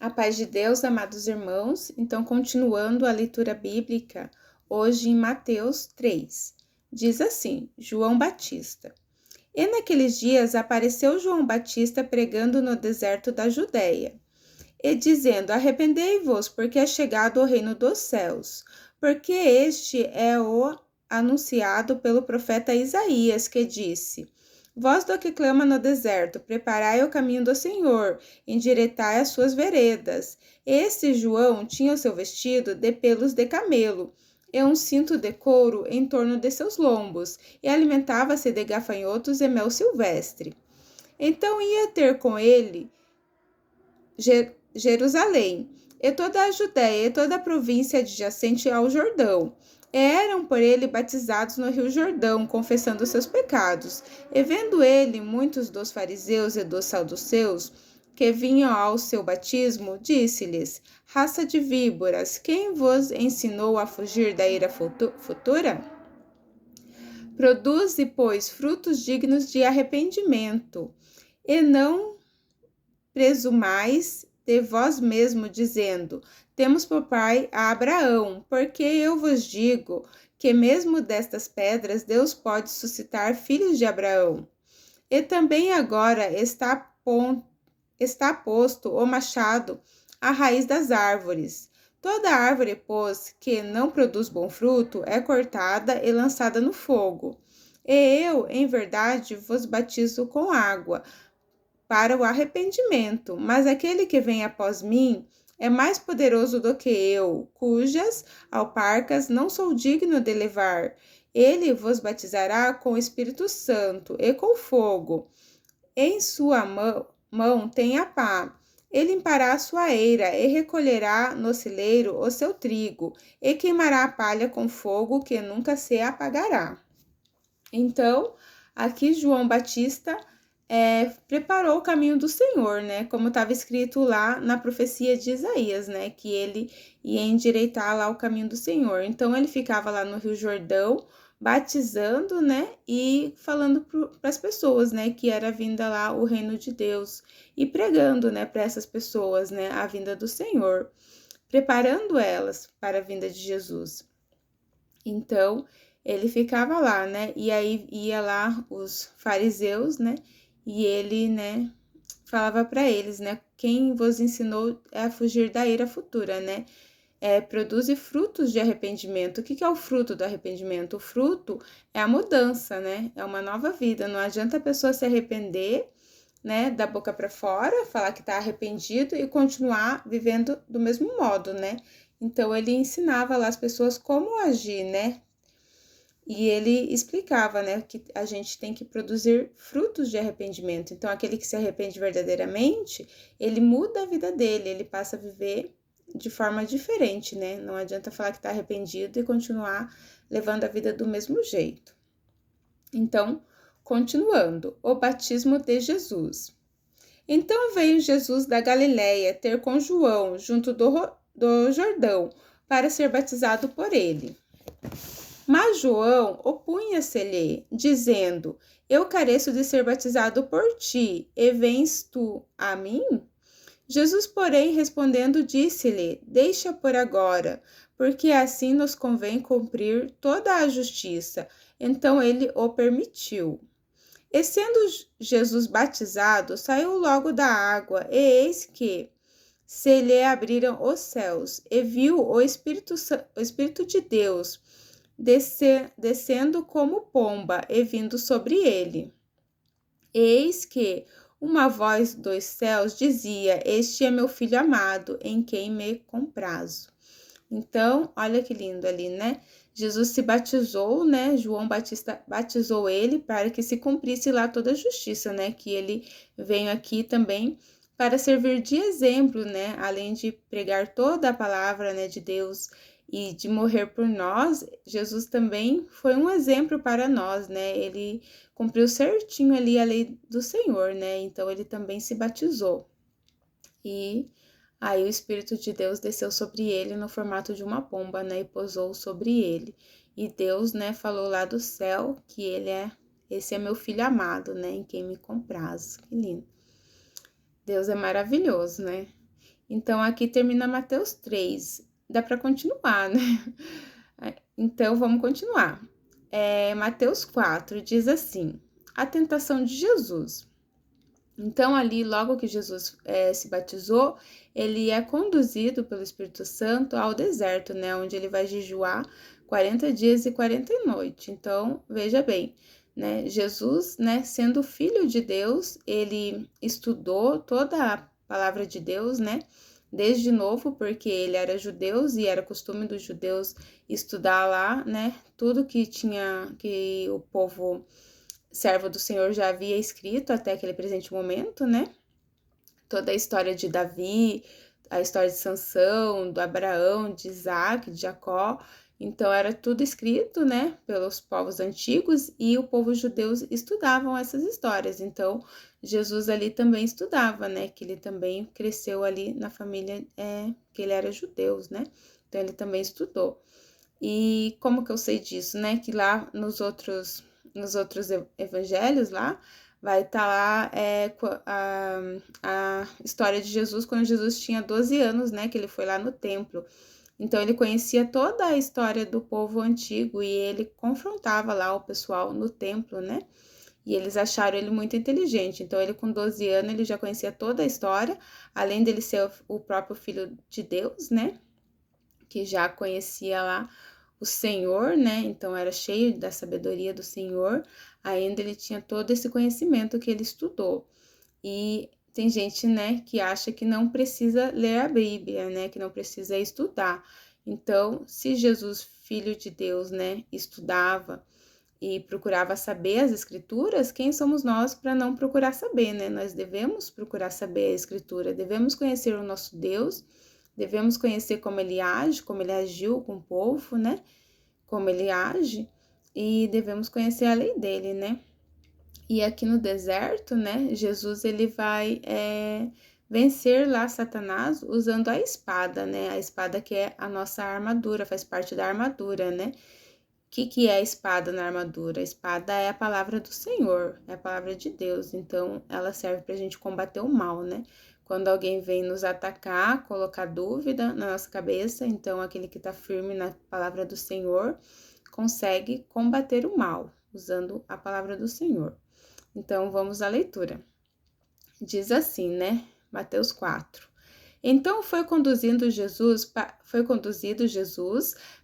A paz de Deus, amados irmãos. Então, continuando a leitura bíblica, hoje em Mateus 3, diz assim: João Batista. E naqueles dias apareceu João Batista pregando no deserto da Judéia, e dizendo: Arrependei-vos, porque é chegado o reino dos céus, porque este é o anunciado pelo profeta Isaías, que disse: Voz do que clama no deserto, preparai o caminho do Senhor, endireitai as suas veredas. Este João tinha o seu vestido de pelos de camelo, e um cinto de couro em torno de seus lombos, e alimentava-se de gafanhotos e mel silvestre. Então ia ter com ele Jerusalém, e toda a Judéia e toda a província adjacente ao Jordão. Eram por ele batizados no rio Jordão, confessando seus pecados. E vendo ele muitos dos fariseus e dos saduceus que vinham ao seu batismo, disse-lhes: Raça de víboras, quem vos ensinou a fugir da ira futura? Produze, pois, frutos dignos de arrependimento, e não presumais de vós mesmo, dizendo: Temos por pai a Abraão, porque eu vos digo que mesmo destas pedras Deus pode suscitar filhos de Abraão. E também agora está posto o machado à raiz das árvores. Toda árvore, pois, que não produz bom fruto, é cortada e lançada no fogo. E eu, em verdade, vos batizo com água, para o arrependimento, mas aquele que vem após mim é mais poderoso do que eu, cujas alparcas não sou digno de levar. Ele vos batizará com o Espírito Santo e com fogo. Em sua mão tem a pá. Ele limpará a sua eira e recolherá no celeiro o seu trigo, e queimará a palha com fogo que nunca se apagará. Então, aqui João Batista preparou o caminho do Senhor, né? Como estava escrito lá na profecia de Isaías, né? Que ele ia endireitar lá o caminho do Senhor. Então, ele ficava lá no Rio Jordão, batizando, né? E falando para as pessoas, né? Que era vinda lá o reino de Deus. E pregando, né? Para essas pessoas, né? A vinda do Senhor. Preparando elas para a vinda de Jesus. Então, ele ficava lá, né? E aí ia lá os fariseus, né? E ele, né, falava para eles, né, quem vos ensinou a fugir da ira futura, né? Produze frutos de arrependimento. O que é o fruto do arrependimento? O fruto é a mudança, né? É uma nova vida. Não adianta a pessoa se arrepender, né, da boca para fora, falar que está arrependido e continuar vivendo do mesmo modo, né? Então, ele ensinava lá as pessoas como agir, né? E ele explicava, né, que a gente tem que produzir frutos de arrependimento. Então, aquele que se arrepende verdadeiramente, ele muda a vida dele, ele passa a viver de forma diferente, né? Não adianta falar que está arrependido e continuar levando a vida do mesmo jeito. Então, continuando, o batismo de Jesus. Então veio Jesus da Galiléia ter com João, junto do Jordão, para ser batizado por ele. Mas João opunha-se-lhe, dizendo: Eu careço de ser batizado por ti, e vens tu a mim? Jesus, porém, respondendo, disse-lhe: Deixa por agora, porque assim nos convém cumprir toda a justiça. Então ele o permitiu. E sendo Jesus batizado, saiu logo da água, e eis que se lhe abriram os céus, e viu o Espírito de Deus descendo como pomba e vindo sobre ele. Eis que uma voz dos céus dizia: Este é meu filho amado, em quem me comprazo. Então, olha que lindo ali, né? Jesus se batizou, né? João Batista batizou ele para que se cumprisse lá toda a justiça, né? Que ele veio aqui também para servir de exemplo, né? Além de pregar toda a palavra, né, de Deus e de morrer por nós, Jesus também foi um exemplo para nós, né? Ele cumpriu certinho ali a lei do Senhor, né? Então ele também se batizou. E aí o Espírito de Deus desceu sobre ele no formato de uma pomba, né? E pousou sobre ele. E Deus, né, falou lá do céu que esse é meu filho amado, né? Em quem me compraz. Que lindo. Deus é maravilhoso, né? Então, aqui termina Mateus 3. Dá para continuar, né? Então, vamos continuar. Mateus 4 diz assim: a tentação de Jesus. Então, ali, logo que Jesus se batizou, ele é conduzido pelo Espírito Santo ao deserto, né? Onde ele vai jejuar 40 dias e 40 noites. Então, veja bem, né? Jesus, né, sendo filho de Deus, ele estudou toda a palavra de Deus, né? Desde novo, porque ele era judeu e era costume dos judeus estudar lá, né? Tudo que o povo servo do Senhor já havia escrito até aquele presente momento, né? Toda a história de Davi, a história de Sansão, do Abraão, de Isaac, de Jacó. Então, era tudo escrito, né, pelos povos antigos e o povo judeu estudavam essas histórias. Então, Jesus ali também estudava, né, que ele também cresceu ali na família, que ele era judeu, né? Então, ele também estudou. E como que eu sei disso, né? Que lá nos outros evangelhos lá, vai estar lá a história de Jesus quando Jesus tinha 12 anos, né? Que ele foi lá no templo. Então, ele conhecia toda a história do povo antigo e ele confrontava lá o pessoal no templo, né? E eles acharam ele muito inteligente. Então, ele com 12 anos, ele já conhecia toda a história, além dele ser o próprio filho de Deus, né? Que já conhecia lá o Senhor, né? Então era cheio da sabedoria do Senhor. Ainda ele tinha todo esse conhecimento que ele estudou. E tem gente, né, que acha que não precisa ler a Bíblia, né? Que não precisa estudar. Então, se Jesus, filho de Deus, né, estudava e procurava saber as escrituras, quem somos nós para não procurar saber, né? Nós devemos procurar saber a escritura, devemos conhecer o nosso Deus, devemos conhecer como ele age, como ele agiu com o povo, né? Como ele age, e devemos conhecer a lei dele, né? E aqui no deserto, né? Jesus ele vai vencer lá Satanás usando a espada, né? A espada que é a nossa armadura, faz parte da armadura, né? O que é a espada na armadura? A espada é a palavra do Senhor, é a palavra de Deus, então ela serve para a gente combater o mal, né? Quando alguém vem nos atacar, colocar dúvida na nossa cabeça, então aquele que está firme na palavra do Senhor consegue combater o mal, usando a palavra do Senhor. Então vamos à leitura. Diz assim, né? Mateus 4. Então foi conduzido Jesus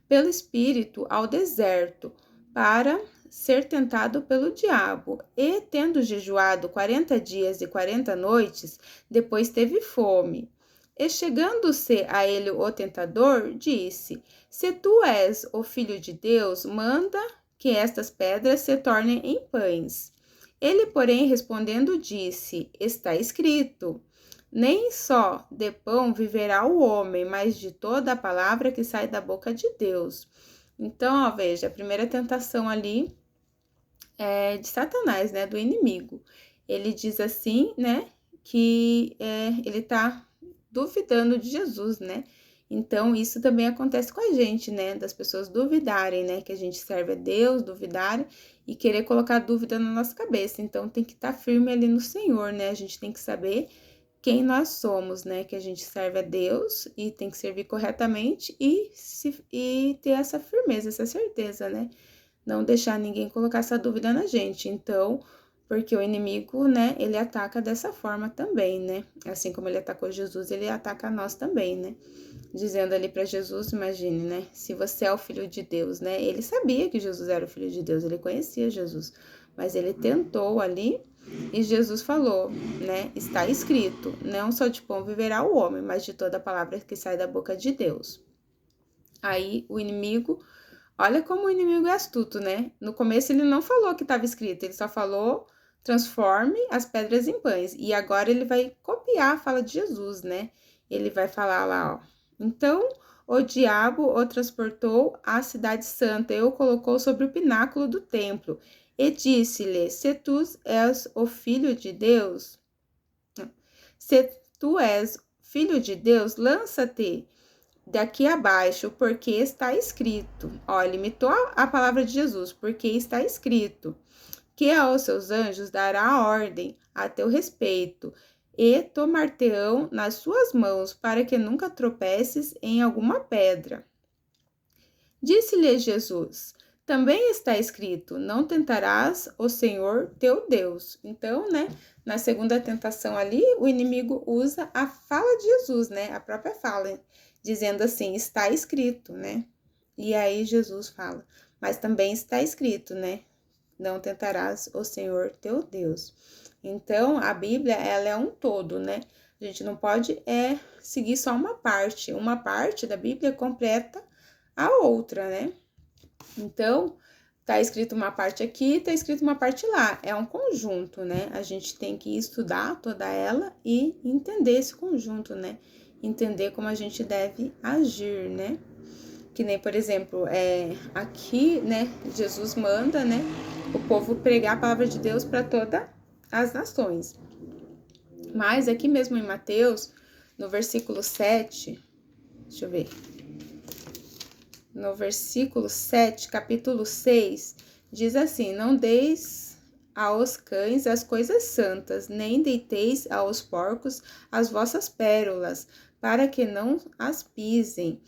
pelo Espírito ao deserto para ser tentado pelo diabo. E, tendo jejuado 40 dias e 40 noites, depois teve fome. E chegando-se a ele o tentador, disse: Se tu és o Filho de Deus, manda que estas pedras se tornem em pães. Ele, porém, respondendo, disse: Está escrito: nem só de pão viverá o homem, mas de toda a palavra que sai da boca de Deus. Então, ó, veja, a primeira tentação ali é de Satanás, né, do inimigo. Ele diz assim, né, que ele tá duvidando de Jesus, né? Então, isso também acontece com a gente, né? Das pessoas duvidarem, né? Que a gente serve a Deus, duvidarem e querer colocar dúvida na nossa cabeça. Então, tem que estar firme ali no Senhor, né? A gente tem que saber quem nós somos, né? Que a gente serve a Deus e tem que servir corretamente e ter essa firmeza, essa certeza, né? Não deixar ninguém colocar essa dúvida na gente. Então, porque o inimigo, né, ele ataca dessa forma também, né? Assim como ele atacou Jesus, ele ataca nós também, né? Dizendo ali para Jesus, imagine, né? Se você é o filho de Deus, né? Ele sabia que Jesus era o filho de Deus, ele conhecia Jesus, mas ele tentou ali e Jesus falou, né? Está escrito: não só de pão viverá o homem, mas de toda a palavra que sai da boca de Deus. Aí o inimigo, olha como o inimigo é astuto, né? No começo ele não falou que estava escrito, ele só falou: transforme as pedras em pães. E agora ele vai copiar a fala de Jesus, né? Ele vai falar lá, ó. Então o diabo o transportou à cidade santa e o colocou sobre o pináculo do templo. E disse-lhe: Se tu és o filho de Deus, se tu és filho de Deus, lança-te daqui abaixo, porque está escrito. Ó, ele imitou a palavra de Jesus, porque está escrito que aos seus anjos dará ordem a teu respeito, e tomar-te-ão nas suas mãos, para que nunca tropeces em alguma pedra. Disse-lhe Jesus: também está escrito: não tentarás o Senhor teu Deus. Então, né, na segunda tentação ali, o inimigo usa a fala de Jesus, né, a própria fala, dizendo assim: está escrito, né? E aí Jesus fala: mas também está escrito, né? Não tentarás o Senhor teu Deus. Então, a Bíblia, ela é um todo, né? A gente não pode seguir só uma parte. Uma parte da Bíblia completa a outra, né? Então, tá escrito uma parte aqui, tá escrito uma parte lá. É um conjunto, né? A gente tem que estudar toda ela e entender esse conjunto, né? Entender como a gente deve agir, né? Que nem, por exemplo, aqui, né, Jesus manda, né, o povo pregar a palavra de Deus para todas as nações. Mas aqui mesmo em Mateus, no versículo 7, deixa eu ver. No versículo 7, capítulo 6, diz assim: não deis aos cães as coisas santas, nem deiteis aos porcos as vossas pérolas, para que não as pisem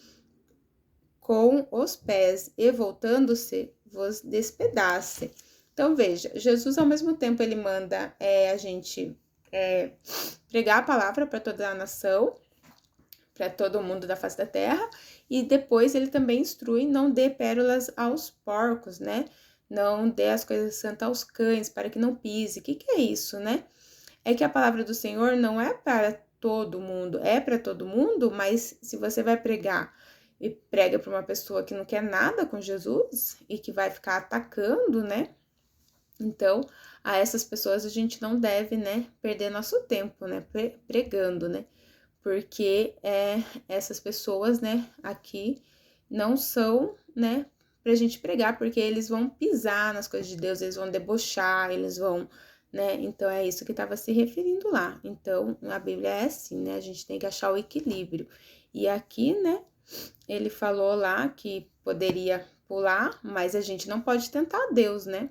com os pés e voltando-se vos despedace. Então veja, Jesus ao mesmo tempo ele manda a gente pregar a palavra para toda a nação, para todo mundo da face da terra, e depois ele também instrui: não dê pérolas aos porcos, né? Não dê as coisas santas aos cães, para que não pise. O que é isso, né? É que a palavra do Senhor não é para todo mundo, é para todo mundo, mas se você vai pregar e prega para uma pessoa que não quer nada com Jesus e que vai ficar atacando, né? Então, a essas pessoas a gente não deve, né, perder nosso tempo, né, pregando, né? Porque essas pessoas, né, aqui não são, né, pra gente pregar, porque eles vão pisar nas coisas de Deus, eles vão debochar, eles vão, né, então é isso que estava se referindo lá. Então, a Bíblia é assim, né, a gente tem que achar o equilíbrio. E aqui, né, ele falou lá que poderia pular, mas a gente não pode tentar Deus, né?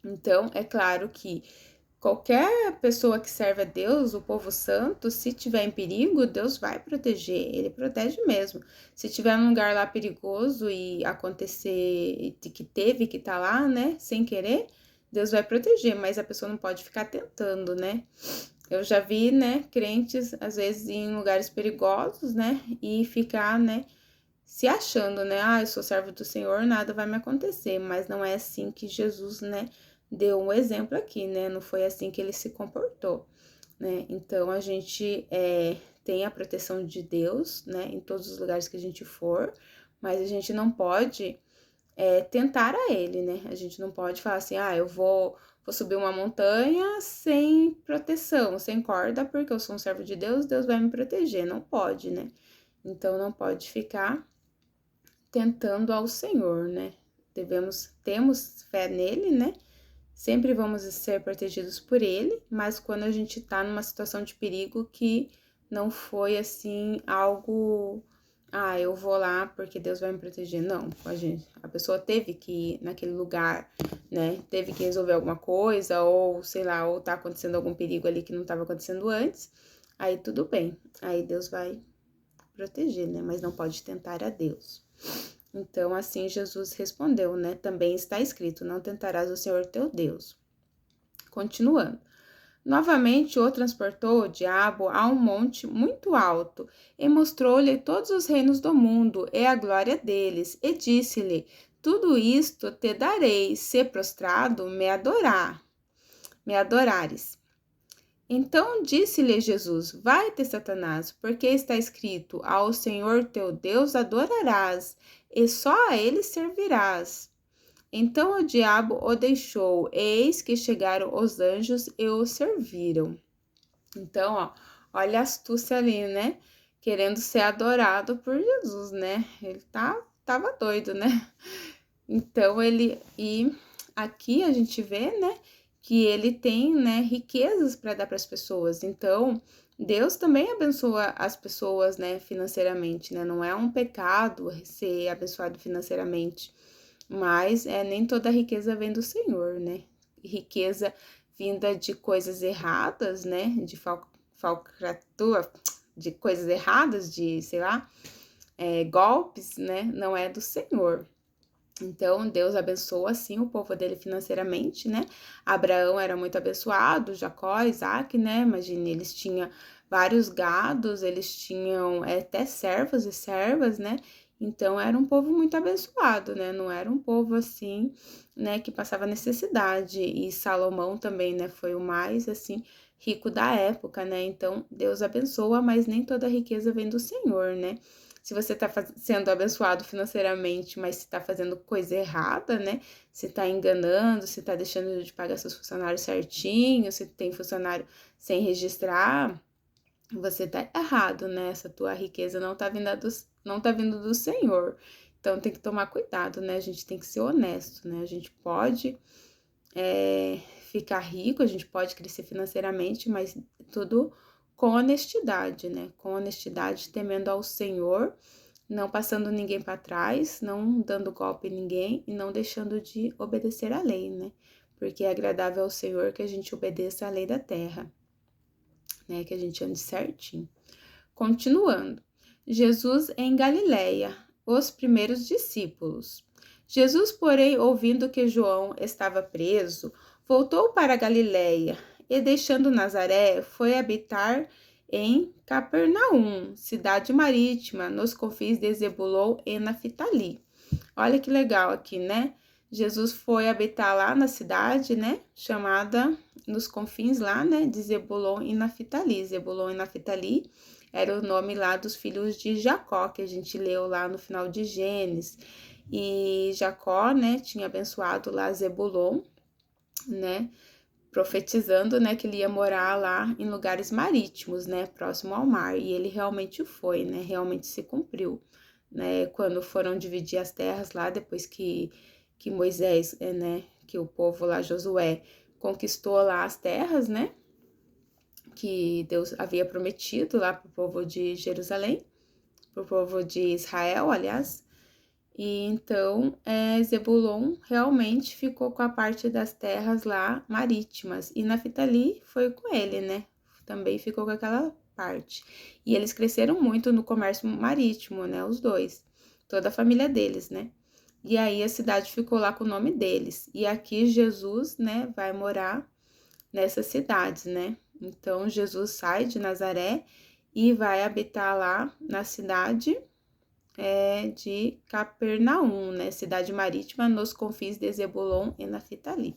Então, é claro que qualquer pessoa que serve a Deus, o povo santo, se tiver em perigo, Deus vai proteger, ele protege mesmo. Se tiver num lugar lá perigoso e acontecer que teve que estar lá, né, sem querer, Deus vai proteger, mas a pessoa não pode ficar tentando, né? Eu já vi, né, crentes, às vezes, em lugares perigosos, né, e ficar, né, se achando, né, eu sou servo do Senhor, nada vai me acontecer, mas não é assim que Jesus, né, deu um exemplo aqui, né, não foi assim que ele se comportou, né, então a gente tem a proteção de Deus, né, em todos os lugares que a gente for, mas a gente não pode tentar a ele, né, a gente não pode falar assim, eu vou subir uma montanha sem proteção, sem corda, porque eu sou um servo de Deus, Deus vai me proteger, não pode, né, então não pode ficar tentando ao Senhor, né? Temos fé nele, né? Sempre vamos ser protegidos por ele, mas quando a gente tá numa situação de perigo que não foi assim algo, eu vou lá porque Deus vai me proteger. Não, a pessoa teve que ir naquele lugar, né? Teve que resolver alguma coisa, ou sei lá, ou tá acontecendo algum perigo ali que não estava acontecendo antes. Aí tudo bem. Aí Deus vai proteger, né? Mas não pode tentar a Deus. Então, assim Jesus respondeu, né? Também está escrito: não tentarás o Senhor teu Deus. Continuando. Novamente o transportou o diabo a um monte muito alto e mostrou-lhe todos os reinos do mundo e a glória deles, e disse-lhe: tudo isto te darei, se prostrado me adorares. Então disse-lhe Jesus: vai-te, Satanás, porque está escrito: ao Senhor teu Deus adorarás, e só a ele servirás. Então o diabo o deixou, eis que chegaram os anjos e o serviram. Então, olha a astúcia ali, né? Querendo ser adorado por Jesus, né? Ele tava doido, né? Então e aqui a gente vê, né, que ele tem, né, riquezas para dar para as pessoas. Então, Deus também abençoa as pessoas, né, financeiramente, né? Não é um pecado ser abençoado financeiramente, mas nem toda riqueza vem do Senhor, né? Riqueza vinda de coisas erradas, né, de falcatrua, de coisas erradas, de, sei lá, golpes, né? Não é do Senhor. Então, Deus abençoa, assim, o povo dele financeiramente, né? Abraão era muito abençoado, Jacó, Isaac, né? Imagine, eles tinham vários gados, eles tinham até servos e servas, né? Então, era um povo muito abençoado, né? Não era um povo, assim, né, que passava necessidade. E Salomão também, né, foi o mais, assim, rico da época, né? Então, Deus abençoa, mas nem toda riqueza vem do Senhor, né? Se você está sendo abençoado financeiramente, mas se está fazendo coisa errada, né? Se está enganando, se está deixando de pagar seus funcionários certinho, se tem funcionário sem registrar, você está errado, né? Essa tua riqueza não tá vindo do Senhor. Então tem que tomar cuidado, né? A gente tem que ser honesto, né? A gente pode ficar rico, a gente pode crescer financeiramente, mas tudo com honestidade, né? Com honestidade, temendo ao Senhor, não passando ninguém para trás, não dando golpe em ninguém e não deixando de obedecer à lei, né? Porque é agradável ao Senhor que a gente obedeça à lei da terra, né? Que a gente ande certinho. Continuando. Jesus em Galileia, os primeiros discípulos. Jesus, porém, ouvindo que João estava preso, voltou para Galileia e, deixando Nazaré, foi habitar em Capernaum, cidade marítima, nos confins de Zebulon e Naftali. Olha que legal aqui, né? Jesus foi habitar lá na cidade, né? Chamada nos confins lá, né? De Zebulon e Naftali. Zebulon e Naftali era o nome lá dos filhos de Jacó, que a gente leu lá no final de Gênesis. E Jacó, né, tinha abençoado lá Zebulon, né, profetizando, né, que ele ia morar lá em lugares marítimos, né, próximo ao mar. E ele realmente foi, né, realmente se cumpriu, né, quando foram dividir as terras lá, depois que Moisés, né, que o povo lá, Josué, conquistou lá as terras, né, que Deus havia prometido lá para o povo de Jerusalém, para o povo de Israel, aliás. E então, Zebulon realmente ficou com a parte das terras lá marítimas. E Naftali foi com ele, né? Também ficou com aquela parte. E eles cresceram muito no comércio marítimo, né? Os dois. Toda a família deles, né? E aí a cidade ficou lá com o nome deles. E aqui Jesus, né, vai morar nessas cidades, né? Então, Jesus sai de Nazaré e vai habitar lá na cidade de Capernaum, né? Cidade marítima nos confins de Zebulon e Naftali.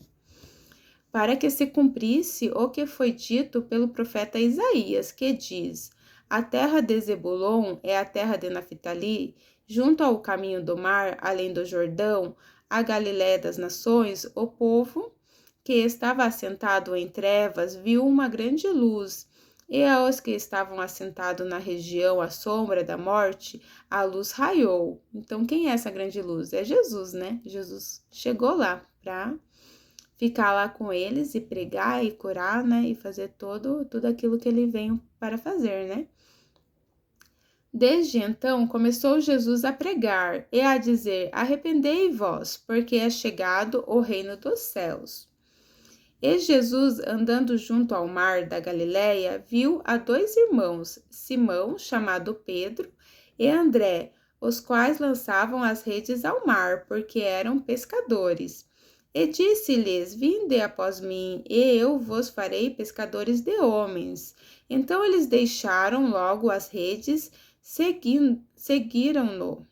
Para que se cumprisse o que foi dito pelo profeta Isaías, que diz: a terra de Zebulon é a terra de Naftali, junto ao caminho do mar, além do Jordão, a Galiléia das nações, o povo que estava assentado em trevas viu uma grande luz, e aos que estavam assentados na região à sombra da morte, a luz raiou. Então, quem é essa grande luz? É Jesus, né? Jesus chegou lá para ficar lá com eles e pregar e curar, né? E fazer tudo aquilo que ele veio para fazer, né? Desde então começou Jesus a pregar e a dizer: arrependei-vos, porque é chegado o reino dos céus. E Jesus, andando junto ao mar da Galiléia, viu a dois irmãos, Simão, chamado Pedro, e André, os quais lançavam as redes ao mar, porque eram pescadores. E disse-lhes: vinde após mim, e eu vos farei pescadores de homens. Então eles deixaram logo as redes, seguiram-no.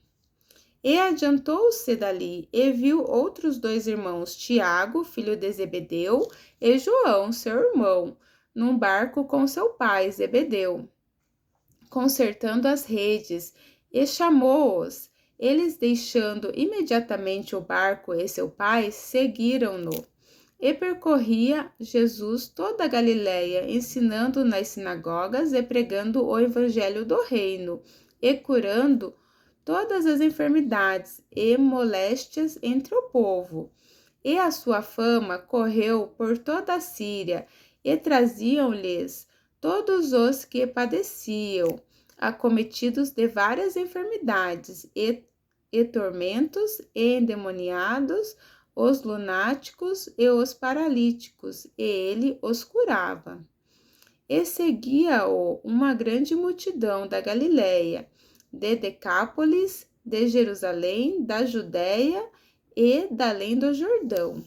E adiantou-se dali, e viu outros dois irmãos, Tiago, filho de Zebedeu, e João, seu irmão, num barco com seu pai, Zebedeu, consertando as redes, e chamou-os. Eles, deixando imediatamente o barco e seu pai, seguiram-no. E percorria Jesus toda a Galiléia, ensinando nas sinagogas e pregando o evangelho do reino, e curando todas as enfermidades e moléstias entre o povo. E a sua fama correu por toda a Síria, e traziam-lhes todos os que padeciam, acometidos de várias enfermidades e tormentos, e endemoniados, os lunáticos e os paralíticos, e ele os curava. E seguia-o uma grande multidão da Galiléia, de Decápolis, de Jerusalém, da Judéia e da além do Jordão.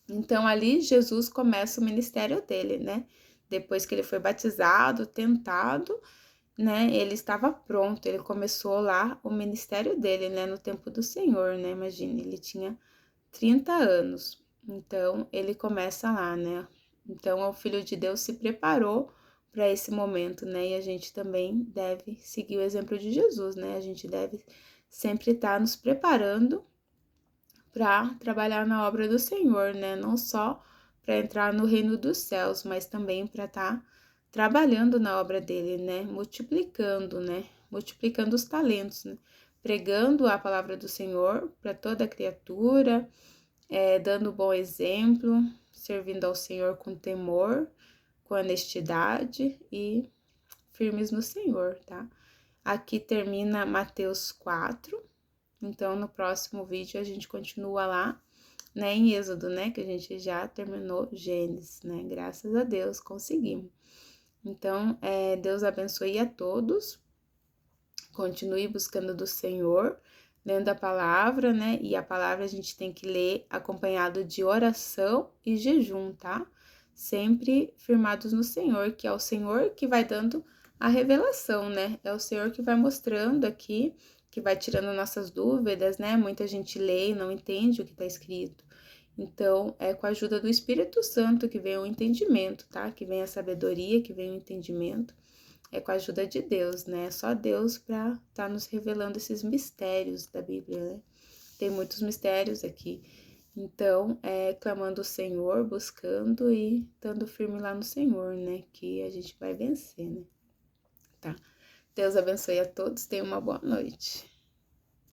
Então, ali Jesus começa o ministério dele, né? Depois que ele foi batizado, tentado, né? Ele estava pronto, ele começou lá o ministério dele, né? No tempo do Senhor, né? Imagina, ele tinha 30 anos. Então, ele começa lá, né? Então, o Filho de Deus se preparou para esse momento, né? E a gente também deve seguir o exemplo de Jesus, né? A gente deve sempre estar nos preparando para trabalhar na obra do Senhor, né? Não só para entrar no reino dos céus, mas também para estar trabalhando na obra dele, né? Multiplicando, né? Multiplicando os talentos, né? Pregando a palavra do Senhor para toda criatura, dando bom exemplo, servindo ao Senhor com temor, com honestidade e firmes no Senhor, tá? Aqui termina Mateus 4. Então, no próximo vídeo a gente continua lá, né, em Êxodo, né, que a gente já terminou Gênesis, né, graças a Deus conseguimos. Então, Deus abençoe a todos, continue buscando do Senhor, lendo a palavra, né, e a palavra a gente tem que ler acompanhado de oração e jejum, tá? Sempre firmados no Senhor, que é o Senhor que vai dando a revelação, né, é o Senhor que vai mostrando aqui, que vai tirando nossas dúvidas, né? Muita gente lê e não entende o que está escrito. Então, é com a ajuda do Espírito Santo que vem o entendimento, tá? Que vem a sabedoria, que vem o entendimento. É com a ajuda de Deus, né? Só Deus para estar nos revelando esses mistérios da Bíblia, né? Tem muitos mistérios aqui. Então, clamando o Senhor, buscando e estando firme lá no Senhor, né? Que a gente vai vencer, né? Tá? Deus abençoe a todos, tenha uma boa noite.